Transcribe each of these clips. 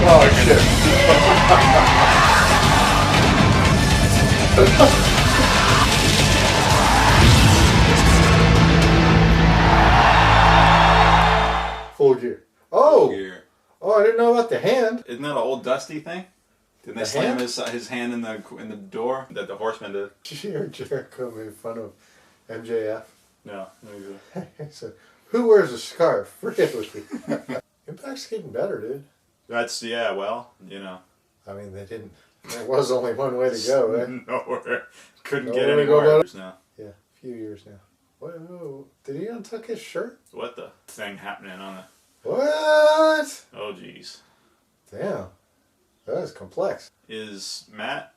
Oh shit. Full gear. Oh! Full gear. Oh, I didn't know about the hand. Isn't that an old Dusty thing? Didn't they slam his hand in the door that the Horseman did? Did you hear Jericho made fun of MJF? No, maybe. He said, "Who wears a scarf?" Really? Impact's getting better, dude. That's, yeah, well, you know. I mean, they didn't. There was only one way to go, right? Nowhere. Couldn't Nowhere get to anywhere. go Now. Yeah, a few years now. What? Did he untuck his shirt? What the thing happening on the... What? Oh, jeez. Damn. That is complex. Is Matt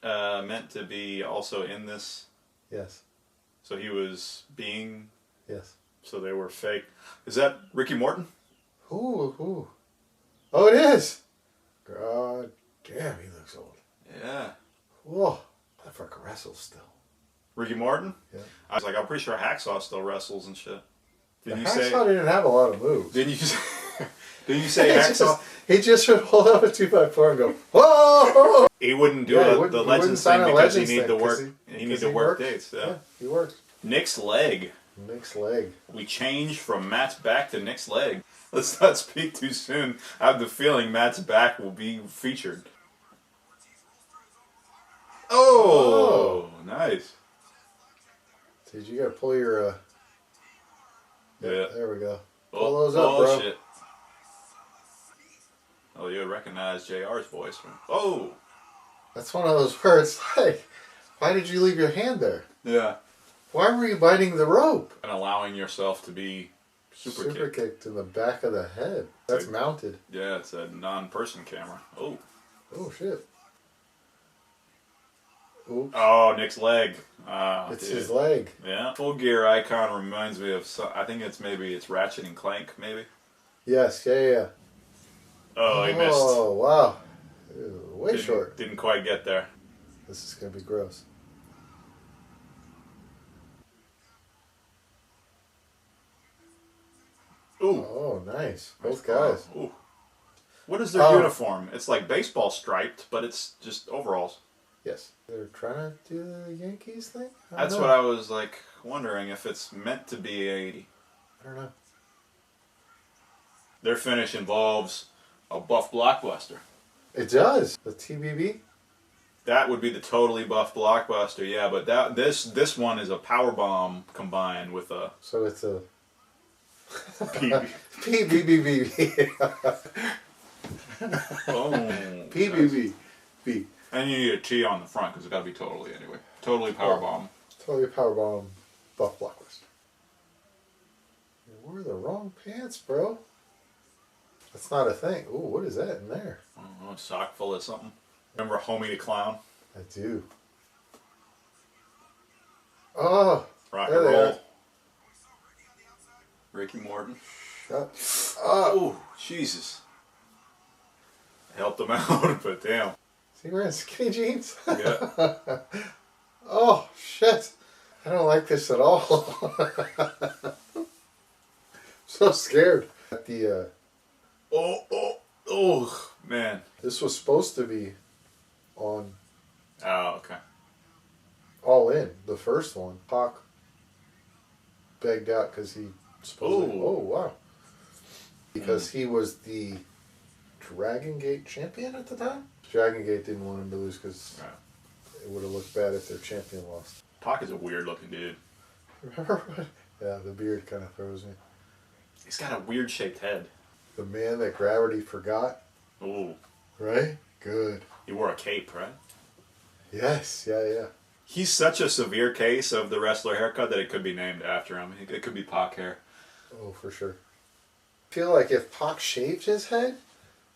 meant to be also in this? Yes. So he was being... Yes. So they were fake. Is that Ricky Morton? Ooh. Oh, it is. God damn, he looks old. Yeah. Whoa. That fucker wrestles still. Ricky Morton? Yeah. I was like, I'm pretty sure Hacksaw still wrestles and shit. Hacksaw didn't have a lot of moves. Didn't you say Hacksaw? He just would hold up a 2x4 and go, whoa! He wouldn't do the Legends thing because he need to work. He need to work dates. Yeah, he works. Nick's leg. Nick's leg. We changed from Matt's back to Nick's leg. Let's not speak too soon. I have the feeling Matt's back will be featured. Oh, nice. Dude, you gotta pull your. Yeah. There we go. Pull those up, bro. Shit. Oh, you recognize JR's voice. Oh! That's one of those where it's like, why did you leave your hand there? Yeah. Why were you biting the rope? And allowing yourself to be super kicked in the back of the head. That's mounted. Yeah, it's a non-person camera. Oh. Oh, shit. Oops. Oh, Nick's leg. It's his leg. Yeah. Full gear icon reminds me of, I think it's Ratchet and Clank, maybe? Yes, yeah. Oh, he missed. Oh, wow. Way short. Didn't quite get there. This is going to be gross. Ooh. Oh, nice. Both guys. Ooh. What is their uniform? It's like baseball striped, but it's just overalls. Yes. They're trying to do the Yankees thing? That's what I was like wondering if it's meant to be a... I don't know. Their finish involves a buff blockbuster. It does. The TBB? That would be the totally buff blockbuster, yeah. But this one is a power bomb combined with a... So it's a... PBB. Oh. PBB. B. And you need a T on the front because it's got to be totally anyway. Totally power bomb. Totally power bomb. Buff blockbuster. You wore the wrong pants, bro. That's not a thing. Ooh, what is that in there? I don't know, a sock full of something. Remember Homie the Clown? I do. Oh. Rock and roll. Ricky Morton. Shut up. Oh, Jesus. I helped him out, but damn. Is he wearing skinny jeans? Yeah. Oh, shit. I don't like this at all. I'm so scared. The, Oh, man. This was supposed to be on Oh, okay. All In, the first one. Pac begged out because he supposedly... Oh, wow. Because he was the Dragon Gate champion at the time? Dragon Gate didn't want him to lose because it would have looked bad if their champion lost. Pac is a weird looking dude. Remember what? Yeah, the beard kind of throws me. He's got a weird shaped head. The man that gravity forgot. Ooh. Right? Good. He wore a cape, right? Yes, yeah. He's such a severe case of the wrestler haircut that it could be named after him. It could be Pac hair. Oh, for sure. I feel like if Pac shaved his head,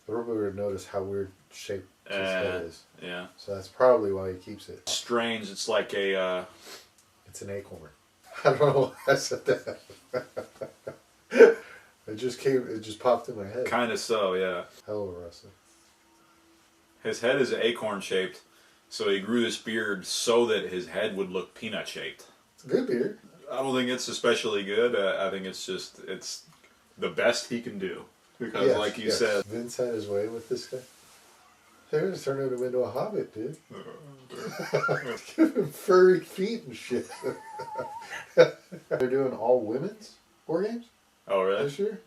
everybody would notice how weird shaped his head is. Yeah. So that's probably why he keeps it. Strange. It's like a... It's an acorn. I don't know why I said that. It just popped in my head. Kind of so, yeah. Hell of a wrestler. His head is acorn shaped, so he grew this beard so that his head would look peanut shaped. It's a good beard. I don't think it's especially good. I think it's the best he can do. Because, like you said... Vince had his way with this guy. They're going to turn him into a hobbit, dude. Give him furry feet and shit. They're doing all women's war games? Oh, really? This year?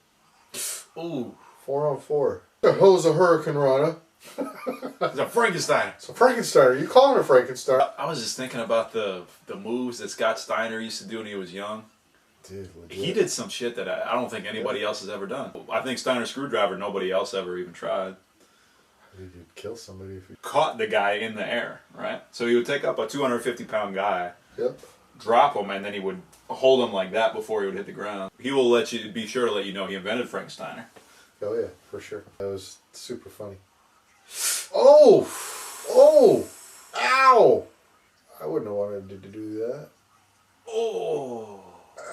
Ooh. 4-on-4. The hell's a Hurricane Rana? It's a Frankenstein. It's a Frankenstein. Are you calling it a Frankenstein? I was just thinking about the moves that Scott Steiner used to do when he was young. Dude, legit. He did some shit that I don't think anybody else has ever done. I think Steiner Screwdriver, nobody else ever even tried. You'd kill somebody if you... Caught the guy in the air, right? So he would take up a 250-pound guy, Yep. drop him, and then he would hold him like that before he would hit the ground. He will be sure to let you know he invented Frank Steiner. Oh, yeah, for sure. That was super funny. Oh! Oh! Ow! I wouldn't have wanted to do that. Oh!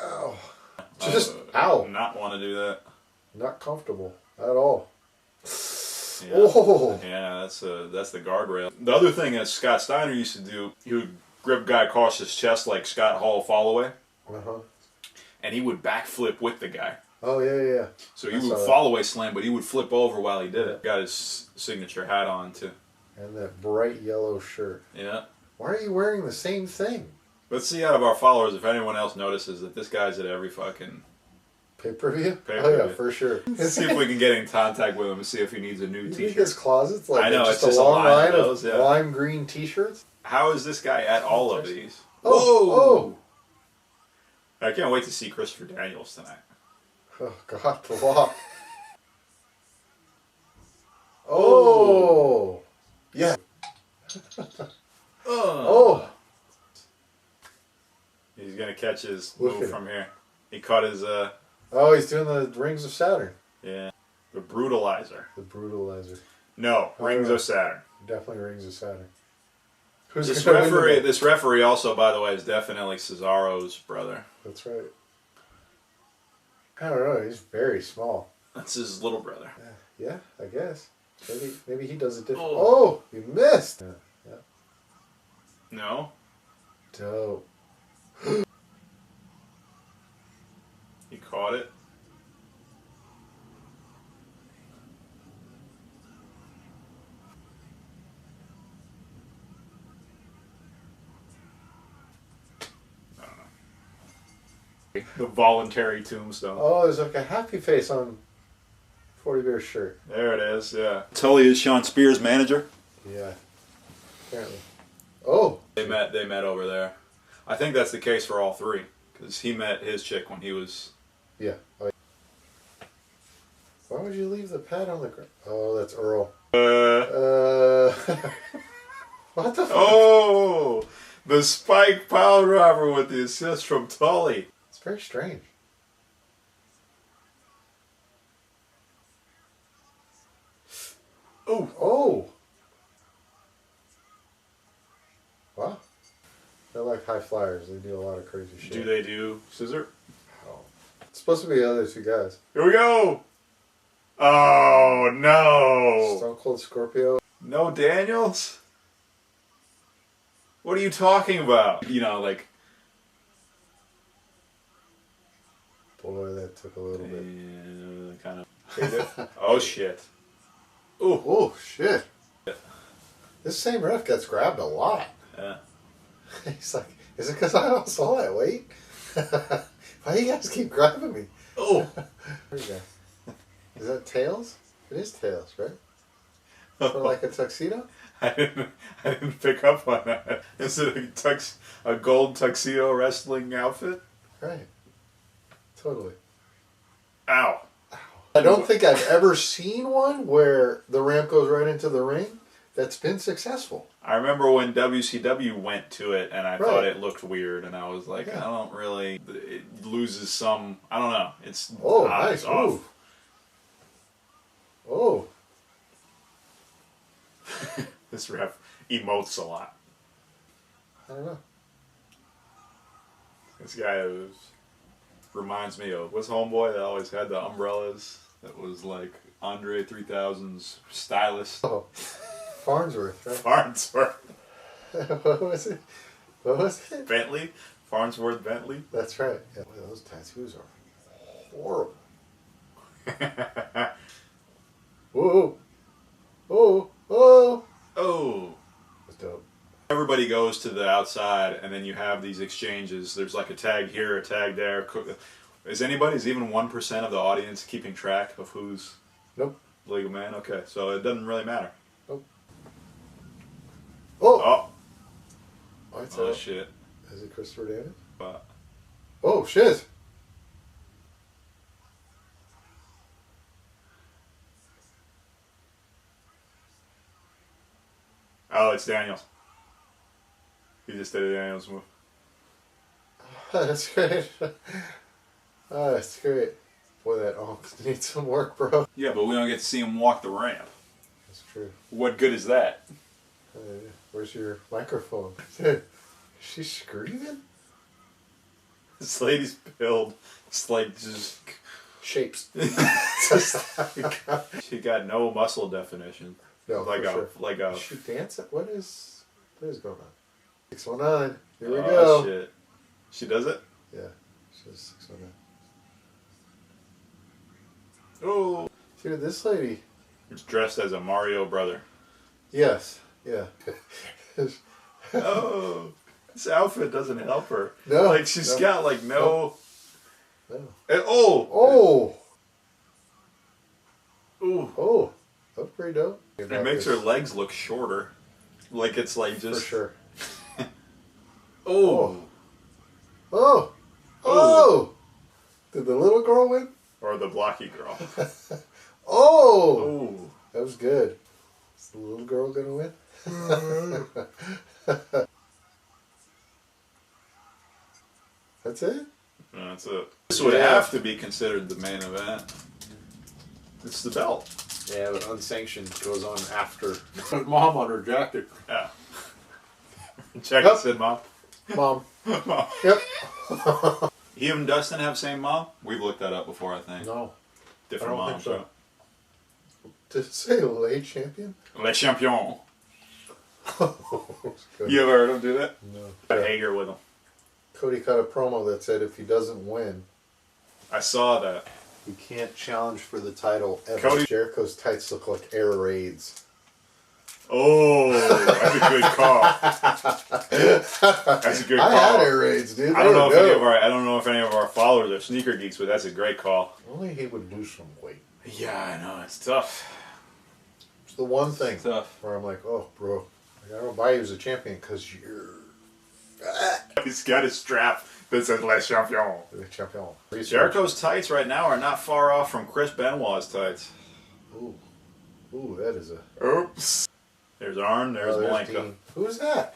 Ow. Just, ow. Not want to do that. Not comfortable at all. Yeah. Oh! Yeah, that's the guardrail. The other thing that Scott Steiner used to do, he would grip a guy across his chest like Scott Hall Fallaway. Uh-huh. And he would backflip with the guy. Oh, yeah. So he would Fallaway slam, but he would flip over while he did it. Got his signature hat on, too. And that bright yellow shirt. Yeah. Why are you wearing the same thing? Let's see out of our followers if anyone else notices that this guy's at every fucking... Pay-per-view? Pay-per-view. Oh, yeah, for sure. Let's see if we can get in contact with him and see if he needs a new You t-shirt. think his closet's like I know, just it's just a long line of those, yeah. lime green t-shirts? How is this guy at all of these? Oh! I can't wait to see Christopher Daniels tonight. Oh, God, the walk. Oh! Yeah. Oh! He's going to catch his move from here. He caught his... Oh, he's doing the Rings of Saturn. Yeah. The Brutalizer. The Brutalizer. No, Rings of Saturn. Definitely Rings of Saturn. This referee also, by the way, is definitely Cesaro's brother. That's right. I don't know. He's very small. That's his little brother. Yeah, I guess. Maybe he does it different. Oh, you missed. Yeah. No. Dope. He caught it. I don't know. The voluntary tombstone. Oh, there's like a happy face on 40 Bear's shirt. There it is, yeah. Tully is Sean Spears' manager. Yeah. Apparently. Oh! They met over there. I think that's the case for all three. Because he met his chick when he was... Yeah. Oh, why would you leave the pad on the ground? Oh, that's Earl. What the fuck? Oh! The spike pile driver with the assist from Tully. It's very strange. Oh! Oh! Wow. They're like high flyers. They do a lot of crazy shit. Do they do scissor? Oh. It's supposed to be the other two guys. Here we go! Oh, no! Stone Cold Scorpio. No Daniels? What are you talking about? You know, like... Boy, that took a little bit. Yeah, kind of... Oh, shit. Ooh. Oh, shit. This same ref gets grabbed a lot. Yeah. He's like, is it because I don't saw that weight? Why do you guys keep grabbing me? Oh! There you go. Is that Tails? It is Tails, right? For like a tuxedo? I didn't pick up on that. Is it a gold tuxedo wrestling outfit? Right. Totally. Ow. I don't think I've ever seen one where the ramp goes right into the ring that's been successful. I remember when WCW went to it and I thought it looked weird and I was like, I don't really... It loses some... I don't know. It's... Oh, nice move. Oh. This ref emotes a lot. I don't know. This guy reminds me of... What's Homeboy that always had the umbrellas? That was like Andre 3000's stylist. Oh. Farnsworth, right? Farnsworth. What was it? What was it? Bentley? Farnsworth Bentley. That's right. Yeah, boy, those tattoos are horrible. Whoa. Oh. Oh. Oh. That's dope. Everybody goes to the outside, and then you have these exchanges. There's like a tag here, a tag there. Is even 1% of the audience keeping track of who's Nope. legal man? Okay, so it doesn't really matter. Nope. Oh. Oh. Oh, Shit. Is it Christopher Daniels? But Oh, shit. oh, it's Daniels. He just did a Daniels move. That's great. Oh, that's great. Boy, that needs some work, bro. Yeah, but we don't get to see him walk the ramp. That's true. What good is that? Where's your microphone? Is she screaming? This lady's build, it's like just Shapes. she got no muscle definition. No, like for a sure. like a. She dance? What is going on? 619. Here we Oh, go. Shit. She does it? Yeah. She's 619. Oh. Dude, this lady. It's dressed as a Mario brother. Yes. Yeah. Oh. This outfit doesn't help her. No. Like she's got like no. No. And, oh. Oh. Ooh. Oh. That's pretty dope. It makes her legs look shorter. Like it's like just. For sure. Oh. Oh. Oh. Did the little girl win? Or the blocky girl. Oh. Oh. That was good. Is the little girl gonna win? That's it? That's it. This would have to be considered the main event. It's the belt. Yeah, but unsanctioned goes on after. Mom on her jacket. Yeah. Check it, said mom. Mom. Mom. Yep. He and Dustin have same mom? We've looked that up before, I think. No. Different I don't moms. think so. Did it say late champion? Le Champion. Good. You ever heard him do that? No. Got Hager with him. Cody cut a promo that said if he doesn't win, I saw that. he can't challenge for the title ever. Cody- Jericho's tights look like air raids. Oh, that's a good call. That's a good call. I had air raids, dude. I don't know if any of our followers are sneaker geeks, but that's a great call. Only he would lose some weight. Yeah, I know, it's tough. It's the one thing It's tough. where I'm like, oh, bro, I don't buy you as a champion because you're He's got a strap that says Le Champion. the champion. Jericho's tights right now are not far off from Chris Benoit's tights. Ooh, that is a. Oops. There's Arn, there's Blanca. Dean. Who's that?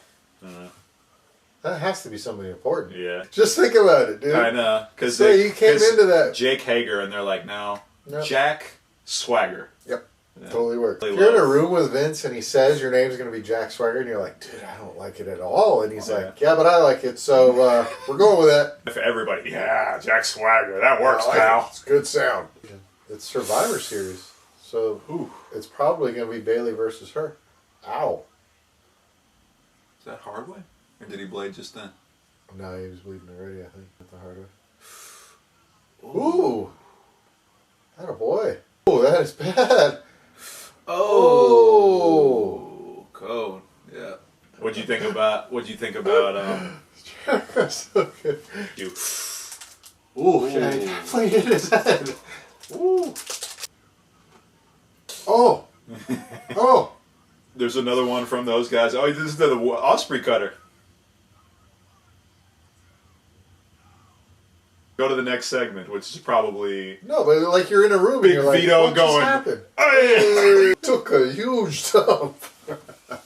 That has to be somebody important. Yeah. Just think about it, dude. I know. Because So you came into that. Jake Hager, and they're like, no. No. Jack Swagger. Yep. Yeah. Totally works. Really If you're in a love. room with Vince and he says your name's going to be Jack Swagger, and you're like, dude, I don't like it at all. And he's Oh, like, yeah, but I like it, so we're going with that. If everybody, yeah, Jack Swagger, that works, I like pal. it. It's good sound. It's Survivor Series, so it's probably going to be Bayley versus her. Ow. Is that hard way? Or did he blade just then? No, he was bleeding already, I think, at the hard way. Ooh. Atta boy. Oh, that is bad. Oh. Code. Yeah. What'd you think about So good. you? Ooh, yeah, he definitely hit his head. Ooh. Oh. Oh. There's another one from those guys. Oh, this is the Osprey cutter. Go to the next segment, which is probably No, but like you're in a room Big and you're like, Vito what going, just happened? "Hey!" Took a huge dump.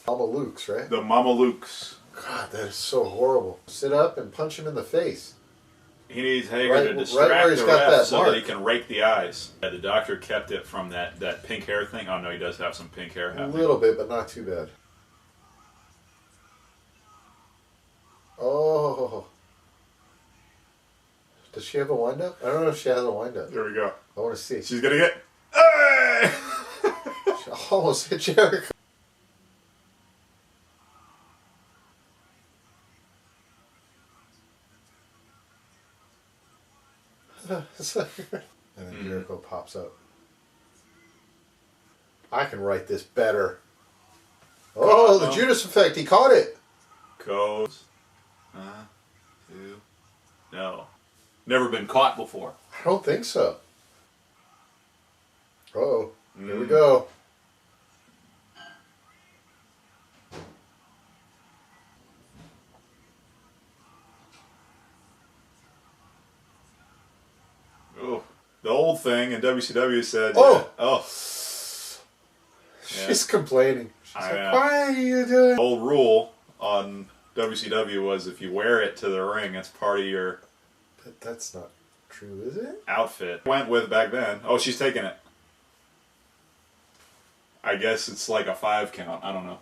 Mama Luke's, right? the Mama Lukes. God, that is so horrible. Sit up and punch him in the face. He needs Hager Right- to right distract where he's the got ref that so that he mark. can rake the eyes. Yeah, the doctor kept it from that pink hair thing. Oh no, he does have some pink hair A happening. little bit, but not too bad. Oh. Does she have a wind-up? I don't know if she has a wind-up. There we go. I want to see. She's gonna get. Hey! She almost hit Jericho. And then Jericho pops up. I can write this better. Oh, the Judas effect. He caught it. Goes. No. Never been caught before. I don't think so. Uh-oh. Here we go. Oh. The old thing in WCW said... Oh! Yeah, She's complaining. She's like, know. why are you doing... The old rule on WCW was if you wear it to the ring, it's part of your... But that's not true, is it? Outfit. Went with back then. Oh, she's taking it. I guess it's like a 5 count. I don't know.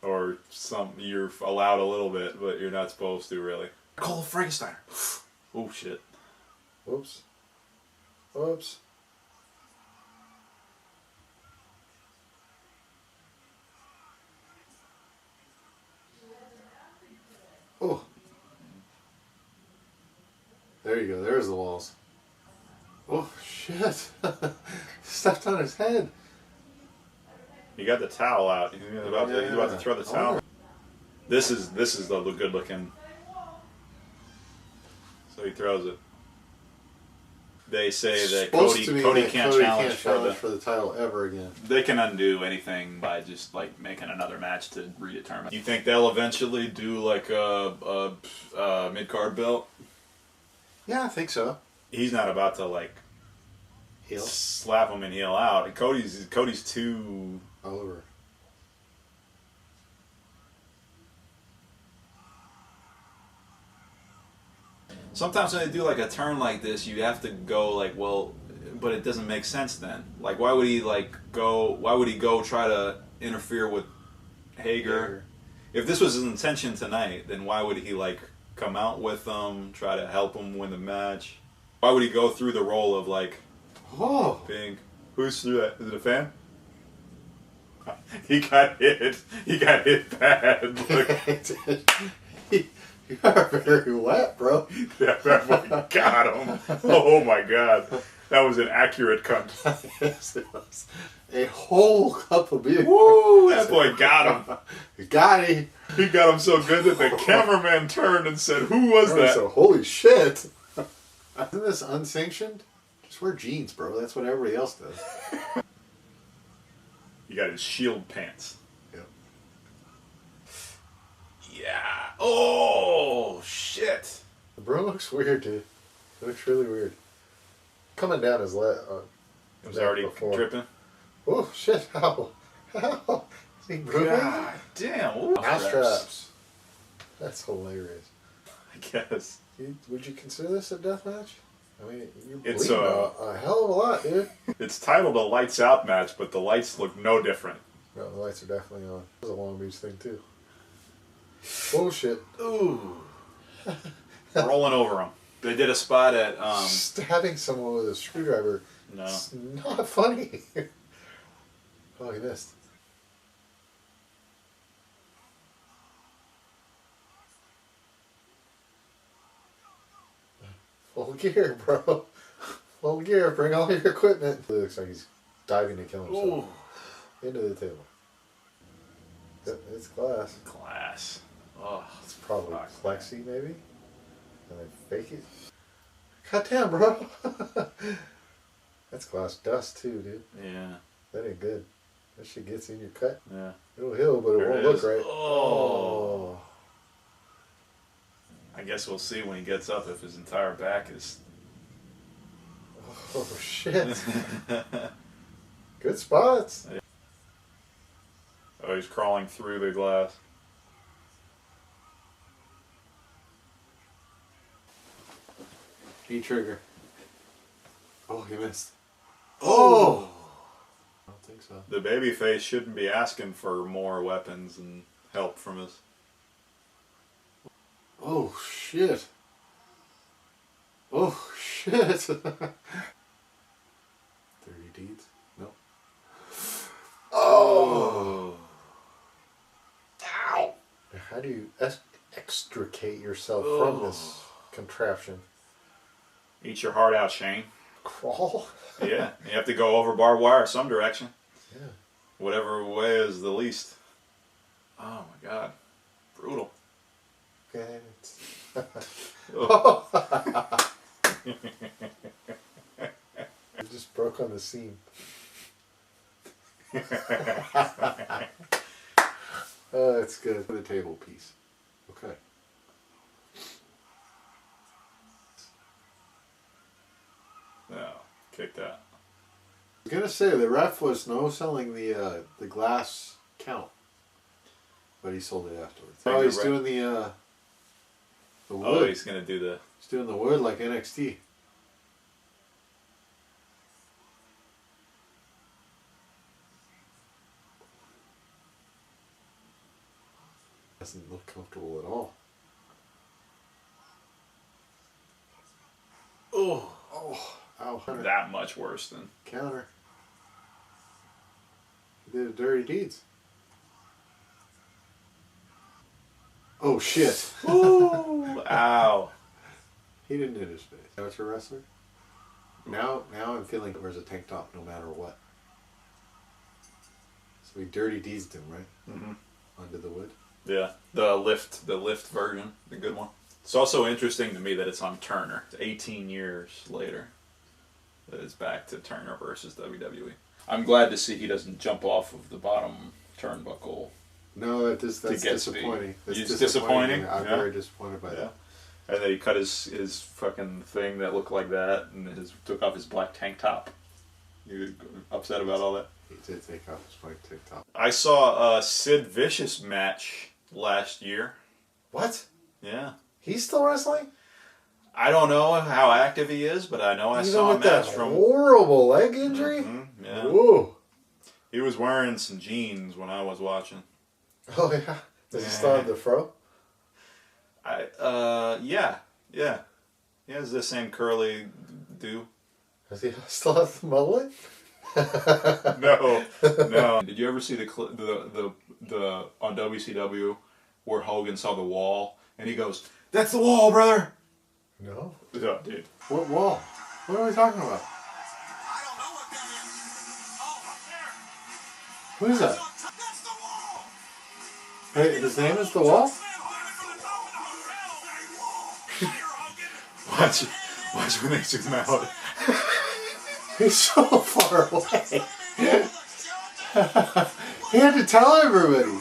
Or you're allowed a little bit, but you're not supposed to really. Call Frankensteiner. Oh shit. Whoops. Whoops. Oh. There you go. There's the walls. Oh, shit. Stepped on his head. He got the towel out. He's about to throw the towel. This is the good looking. So he throws it. They say that Cody can't challenge for the title ever again. They can undo anything by just like making another match to redetermine. You think they'll eventually do like a mid-card belt? Yeah, I think so. He's not about to like Heel? slap him and heel out. Cody's too over. Sometimes when they do like a turn like this, you have to go like, well, but it doesn't make sense then. Like, why would he go try to interfere with Hager? If this was his intention tonight, then why would he like come out with them, try to help him win the match? Why would he go through the role of like, being, who's through that? Is it a fan? He got hit. He got hit bad. You are very wet, bro. Yeah, that boy got him. Oh my god. That was an accurate cut. Yes, it was. A whole cup of beer. Woo! That boy got him. You got him. He got him so good that the cameraman turned and said, "Who was that?" So, holy shit. Isn't this unsanctioned? Just wear jeans, bro. That's what everybody else does. He got his shield pants. Yep. Yeah. Oh, shit. The bro looks weird, dude. It looks really weird. Coming down his leg. It was already dripping. Oh, shit. How? Is he moving? God damn. Ooh. Mouse traps. That's hilarious. I guess. Would you consider this a death match? I mean, you're It's bleeding a hell of a lot, dude. It's titled a Lights Out match, but the lights look no different. No, the lights are definitely on. It was a Long Beach thing, too. Bullshit. Ooh. Rolling over him. They did a spot at... Stabbing someone with a screwdriver. No. It's not funny. Oh, he missed. Full gear, bro. Full gear. Bring all your equipment. It looks like he's diving to kill himself. Ooh. Into the table. Yep, it's glass. Glass. Oh, it's probably plexi, maybe? And they fake it? God damn, bro. That's glass dust, too, dude. Yeah. That ain't good. That shit gets in your cut. Yeah. It'll heal, but it won't look right. Oh. I guess we'll see when he gets up if his entire back is... Oh, shit. Good spots. Yeah. Oh, he's crawling through the glass. E-trigger. Oh, he missed. Oh! I don't think so. The babyface shouldn't be asking for more weapons and help from us. Oh, shit. Oh, shit. 30 deeds? No. Oh! Ow! How do you extricate yourself from this contraption? Eat your heart out, Shane. Crawl? Yeah, you have to go over barbed wire some direction. Yeah. Whatever way is the least. Oh my God. Brutal. Okay. Oh. It just broke on the seam. Oh, that's good. The table piece. Okay. No, kick that. I was gonna say the ref was no selling the glass count, but he sold it afterwards. Oh, he's doing the wood. Oh, he's gonna do the. He's doing the wood like NXT. Doesn't look comfortable at all. Oh, ow! that much worse than. Counter. He did a dirty deeds. Oh shit! Ooh, ow! He didn't hit his face. That's a wrestler. Now I'm feeling he wears a tank top no matter what. So he dirty deeds him, right? Mm-hmm. Under the wood. Yeah, the lift version, the good one. It's also interesting to me that it's on Turner. It's 18 years later that it's back to Turner versus WWE. I'm glad to see he doesn't jump off of the bottom turnbuckle. No, that's disappointing. That's It's disappointing? I'm Yeah. very disappointed by that. And then he cut his fucking thing that looked like that and took off his black tank top. You upset about all that? He did take off his black tank top. I saw a Sid Vicious match last year. What? Yeah. He's still wrestling? I don't know how active he is, but I know I saw a with match that from horrible leg injury? Mm-hmm, yeah. Whoa. He was wearing some jeans when I was watching. Oh yeah. Does he still have the fro? Yeah. He has the same curly do. Does he still have the mullet? No. Did you ever see the on WCW where Hogan saw the wall and he goes, "That's the wall, brother." No. Oh, dude. What wall? What are we talking about? I don't know what that is. Oh, there. Who is that? That's the wall. Hey, his name is The Wall? Watch when they zoom out. He's so far away. He had to tell everybody.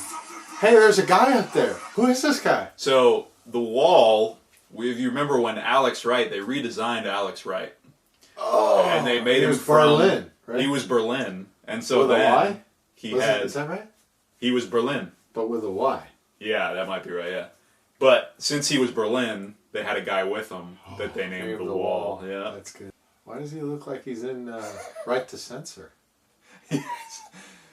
Hey, there's a guy up there. Who is this guy? So the wall. If you remember when Alex Wright, they redesigned Alex Wright. Oh, And they made he him was from Berlin, right? He was Berlin, and so With a then Y? is that right? he was Berlin. But with a Y. Yeah, that might be right. Yeah, but since he was Berlin, they had a guy with him that they named the Wall. Yeah, That's good. Why does he look like he's in Right to Censor?